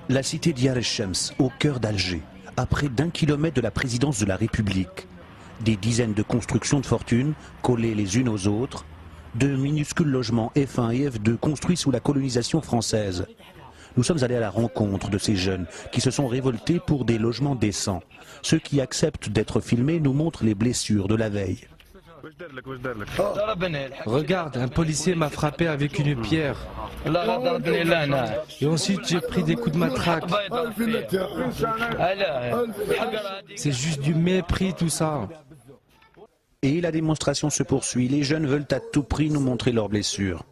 La cité d'Yar el-Shems, au cœur d'Alger, à près d'1 kilomètre de la présidence de la République. Des dizaines de constructions de fortune, collées les unes aux autres, de minuscules logements F1 et F2 construits sous la colonisation française. Nous sommes allés à la rencontre de ces jeunes qui se sont révoltés pour des logements décents. Ceux qui acceptent d'être filmés nous montrent les blessures de la veille. Regarde, un policier m'a frappé avec une pierre. Et ensuite j'ai pris des coups de matraque. C'est juste du mépris tout ça. Et la démonstration se poursuit. Les jeunes veulent à tout prix nous montrer leurs blessures.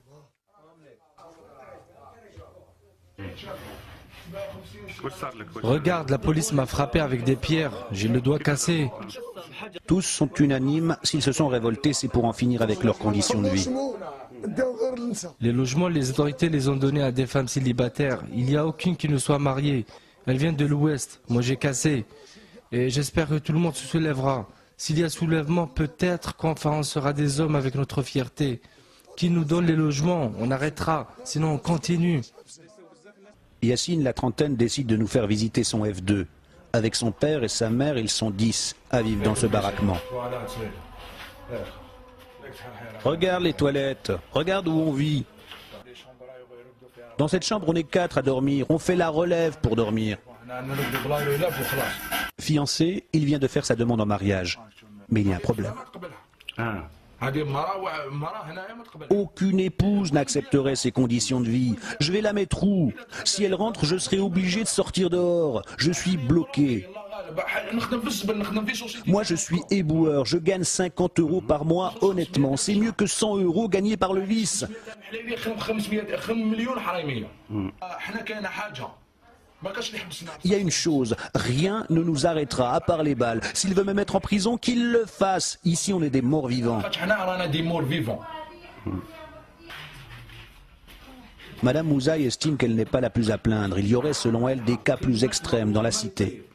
Regarde, la police m'a frappé avec des pierres. J'ai le doigt cassé. Tous sont unanimes. S'ils se sont révoltés, c'est pour en finir avec leurs conditions de vie. Les logements, les autorités les ont donnés à des femmes célibataires. Il n'y a aucune qui ne soit mariée. Elles viennent de l'Ouest. Moi j'ai cassé. Et j'espère que tout le monde se soulèvera. S'il y a soulèvement, peut-être qu'enfin on sera des hommes avec notre fierté. Qui nous donne les logements, on arrêtera. Sinon on continue. Yassine, la trentaine, décide de nous faire visiter son F2. Avec son père et sa mère, ils sont 10 à vivre dans ce baraquement. Regarde les toilettes, regarde où on vit. Dans cette chambre, on est 4 à dormir, on fait la relève pour dormir. Fiancé, il vient de faire sa demande en mariage. Mais il y a un problème. Aucune épouse n'accepterait ces conditions de vie. Je vais la mettre où? Si elle rentre, je serai obligé de sortir dehors. Je suis bloqué. Moi, je suis éboueur. Je gagne 50 € par mois, honnêtement. C'est mieux que 100 € gagnés par le vice. Il y a une chose, rien ne nous arrêtera à part les balles. S'il veut me mettre en prison, qu'il le fasse. Ici, on est des morts vivants. Madame Mouzaï estime qu'elle n'est pas la plus à plaindre. Il y aurait, selon elle, des cas plus extrêmes dans la cité.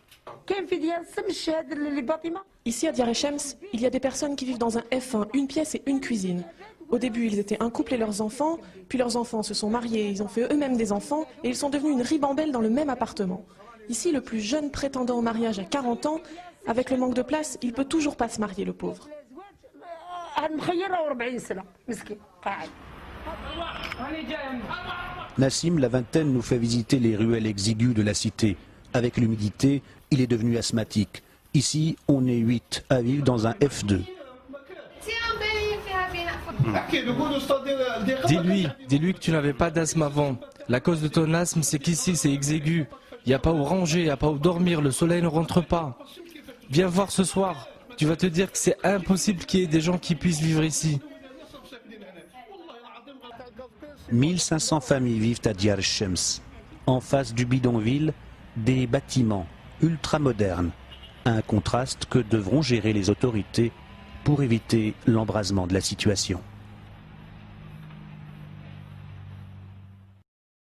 Ici à Diyar el-Shems, il y a des personnes qui vivent dans un F1, une pièce et une cuisine. Au début, ils étaient un couple et leurs enfants, puis leurs enfants se sont mariés, ils ont fait eux-mêmes des enfants et ils sont devenus une ribambelle dans le même appartement. Ici, le plus jeune prétendant au mariage à 40 ans, avec le manque de place, il peut toujours pas se marier, le pauvre. Nassim, la vingtaine, nous fait visiter les ruelles exiguës de la cité. Avec l'humidité, il est devenu asthmatique. Ici, on est 8 à vivre dans un F2. Dis-lui que tu n'avais pas d'asthme avant. La cause de ton asthme, c'est qu'ici, c'est exigu. Il n'y a pas où ranger, il n'y a pas où dormir, le soleil ne rentre pas. Viens voir ce soir. Tu vas te dire que c'est impossible qu'il y ait des gens qui puissent vivre ici. 1500 familles vivent à Diyar el-Shems. En face du bidonville, des bâtiments ultramodernes. Un contraste que devront gérer les autorités pour éviter l'embrasement de la situation.